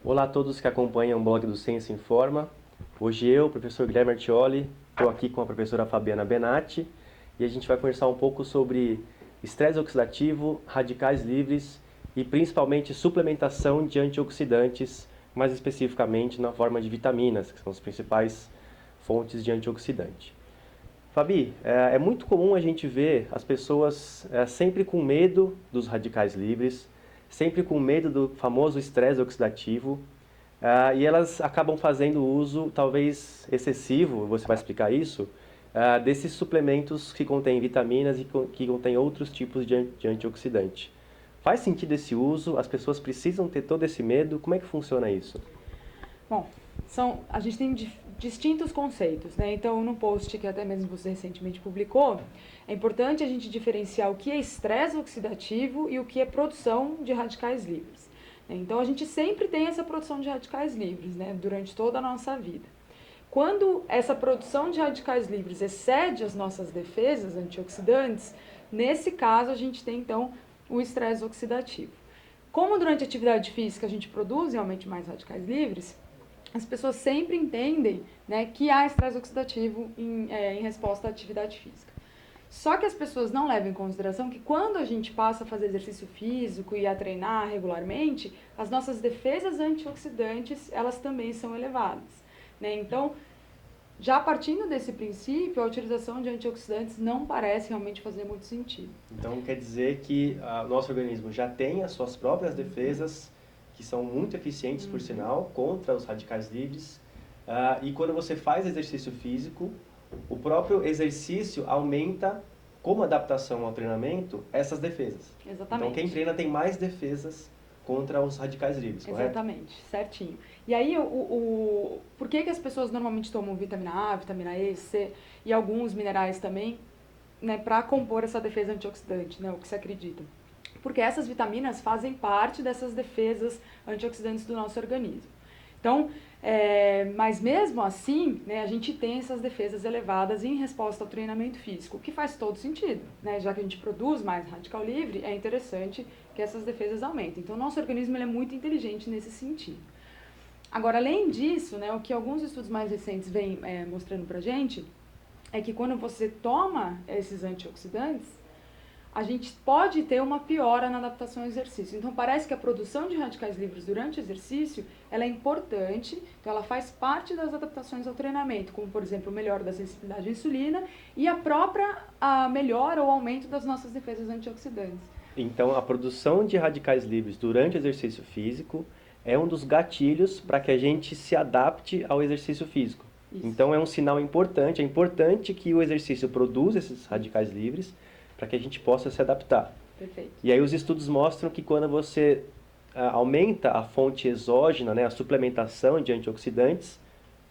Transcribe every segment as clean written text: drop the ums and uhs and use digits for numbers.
Olá a todos que acompanham o blog do Ciência Informa. Hoje eu, professor Guilherme Artioli, estou aqui com a professora Fabiana Benatti e a gente vai conversar um pouco sobre estresse oxidativo, radicais livres e principalmente suplementação de antioxidantes, mais especificamente na forma de vitaminas, que são as principais fontes de antioxidante. Fabi, é muito comum a gente ver as pessoas sempre com medo dos radicais livres, sempre com medo do famoso estresse oxidativo, e elas acabam fazendo uso, talvez excessivo, você vai explicar isso, desses suplementos que contêm vitaminas e que contêm outros tipos de antioxidante. Faz sentido esse uso? As pessoas precisam ter todo esse medo? Como é que funciona isso? Bom, a gente tem distintos conceitos, né? Então, no post que até mesmo você recentemente publicou, é importante a gente diferenciar o que é estresse oxidativo e o que é produção de radicais livres. Então, a gente sempre tem essa produção de radicais livres, né? Durante toda a nossa vida. Quando essa produção de radicais livres excede as nossas defesas antioxidantes, nesse caso a gente tem então o estresse oxidativo. Como durante a atividade física a gente produz realmente mais radicais livres, as pessoas sempre entendem, né, que há estresse oxidativo em resposta à atividade física. Só que as pessoas não levam em consideração que quando a gente passa a fazer exercício físico e a treinar regularmente, as nossas defesas antioxidantes, elas também são elevadas, né? Então, já partindo desse princípio, a utilização de antioxidantes não parece realmente fazer muito sentido. Então quer dizer que o nosso organismo já tem as suas próprias defesas, que são muito eficientes, por sinal, contra os radicais livres. E quando você faz exercício físico, o próprio exercício aumenta, como adaptação ao treinamento, essas defesas. Exatamente. Então quem treina tem mais defesas contra os radicais livres, correto? Exatamente, certinho. E aí, por que as pessoas normalmente tomam vitamina A, vitamina E, C e alguns minerais também, né, para compor essa defesa antioxidante, né, o que se acredita? Porque essas vitaminas fazem parte dessas defesas antioxidantes do nosso organismo. Então, mas mesmo assim, né, a gente tem essas defesas elevadas em resposta ao treinamento físico, o que faz todo sentido, né? Já que a gente produz mais radical livre, é interessante que essas defesas aumentem. Então, o nosso organismo ele é muito inteligente nesse sentido. Agora, além disso, né, o que alguns estudos mais recentes vêm mostrando pra gente é que quando você toma esses antioxidantes, a gente pode ter uma piora na adaptação ao exercício. Então, parece que a produção de radicais livres durante o exercício, ela é importante, então ela faz parte das adaptações ao treinamento, como, por exemplo, o melhora da sensibilidade à insulina e a própria melhora ou aumento das nossas defesas antioxidantes. Então, a produção de radicais livres durante o exercício físico é um dos gatilhos para que a gente se adapte ao exercício físico. Isso. Então, é um sinal importante, é importante que o exercício produza esses radicais livres para que a gente possa se adaptar. Perfeito. E aí os estudos mostram que quando você aumenta a fonte exógena, né, a suplementação de antioxidantes,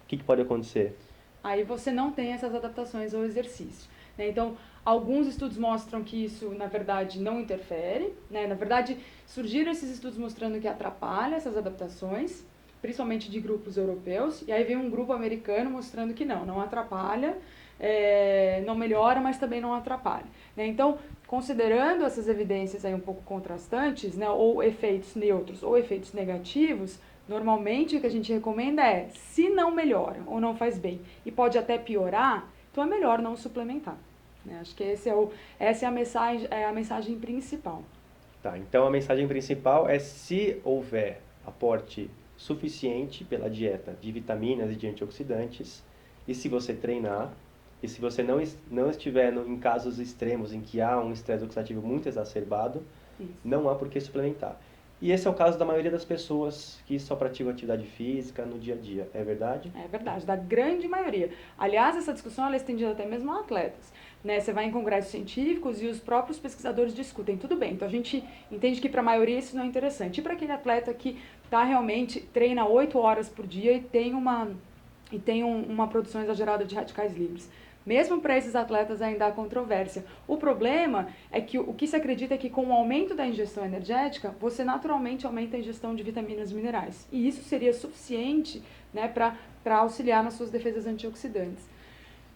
o que pode acontecer? Aí você não tem essas adaptações ao exercício, né? Então, alguns estudos mostram que isso, na verdade, não interfere, né? Na verdade, surgiram esses estudos mostrando que atrapalha essas adaptações, principalmente de grupos europeus, e aí vem um grupo americano mostrando que não atrapalha, não melhora, mas também não atrapalha, né? Então, considerando essas evidências aí um pouco contrastantes, né, ou efeitos neutros ou efeitos negativos, normalmente o que a gente recomenda é, se não melhora ou não faz bem e pode até piorar, então é melhor não suplementar, né? Acho que essa é a mensagem principal. Tá, então a mensagem principal é se houver aporte suficiente pela dieta de vitaminas e de antioxidantes, e se você treinar, e se você não estiver em casos extremos em que há um estresse oxidativo muito exacerbado, Isso. não há por que suplementar. E esse é o caso da maioria das pessoas que só praticam atividade física no dia a dia, é verdade? É verdade, da grande maioria. Aliás, essa discussão ela é estendida até mesmo a atletas, né? Você vai em congressos científicos e os próprios pesquisadores discutem, tudo bem. Então a gente entende que para a maioria isso não é interessante. E para aquele atleta que treina 8 horas por dia e tem uma produção exagerada de radicais livres. Mesmo para esses atletas ainda há controvérsia. O problema é que o que se acredita é que com o aumento da ingestão energética, você naturalmente aumenta a ingestão de vitaminas e minerais. E isso seria suficiente, né, para auxiliar nas suas defesas antioxidantes.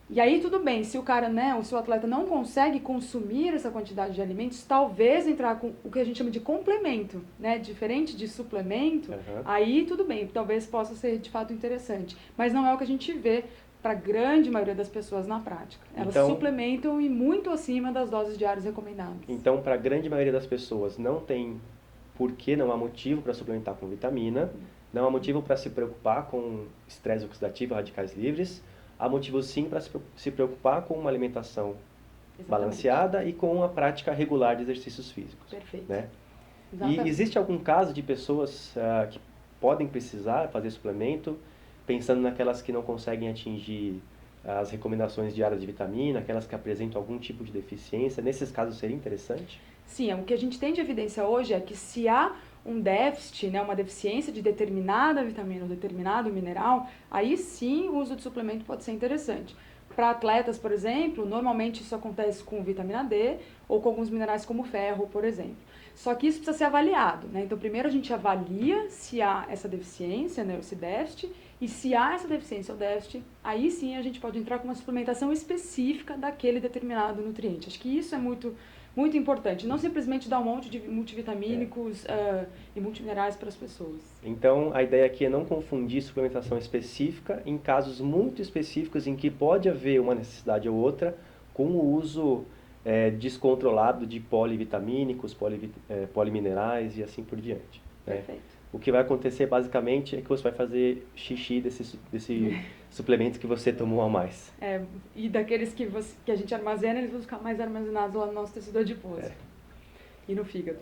E aí tudo bem, se o cara, né, o seu atleta não consegue consumir essa quantidade de alimentos, talvez entrar com o que a gente chama de complemento, né, diferente de suplemento, aí tudo bem, talvez possa ser de fato interessante. Mas não é o que a gente vê para a grande maioria das pessoas na prática. Elas suplementam e muito acima das doses diárias recomendadas. Então, para a grande maioria das pessoas, não tem porquê, não há motivo para suplementar com vitamina, não há motivo para se preocupar com estresse oxidativo, radicais livres, há motivo sim para se preocupar com uma alimentação balanceada e com uma prática regular de exercícios físicos. Perfeito. Né? E existe algum caso de pessoas que podem precisar fazer suplemento, pensando naquelas que não conseguem atingir as recomendações diárias de vitamina, aquelas que apresentam algum tipo de deficiência? Nesses casos seria interessante? Sim, o que a gente tem de evidência hoje é que se há um déficit, né, uma deficiência de determinada vitamina ou determinado mineral, aí sim o uso de suplemento pode ser interessante. Para atletas, por exemplo, normalmente isso acontece com vitamina D ou com alguns minerais como ferro, por exemplo. Só que isso precisa ser avaliado, né? Então, primeiro a gente avalia se há essa deficiência, né, esse déficit, e se há essa deficiência ou déficit, aí sim a gente pode entrar com uma suplementação específica daquele determinado nutriente. Acho que isso é muito importante, não simplesmente dar um monte de multivitamínicos e multiminerais para as pessoas. Então, a ideia aqui é não confundir suplementação específica em casos muito específicos em que pode haver uma necessidade ou outra com o uso descontrolado de polivitamínicos, poliminerais e assim por diante. Perfeito. O que vai acontecer basicamente é que você vai fazer xixi desse suplementos que você tomou a mais. E daqueles que a gente armazena, eles vão ficar mais armazenados lá no nosso tecido adiposo. E no fígado.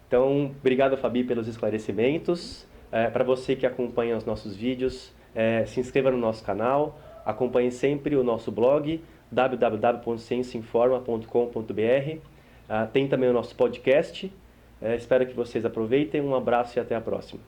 Então, obrigado, Fabi, pelos esclarecimentos. Para você que acompanha os nossos vídeos, se inscreva no nosso canal, acompanhe sempre o nosso blog, www.cienciainforma.com.br. Tem também o nosso podcast. Espero que vocês aproveitem. Um abraço e até a próxima.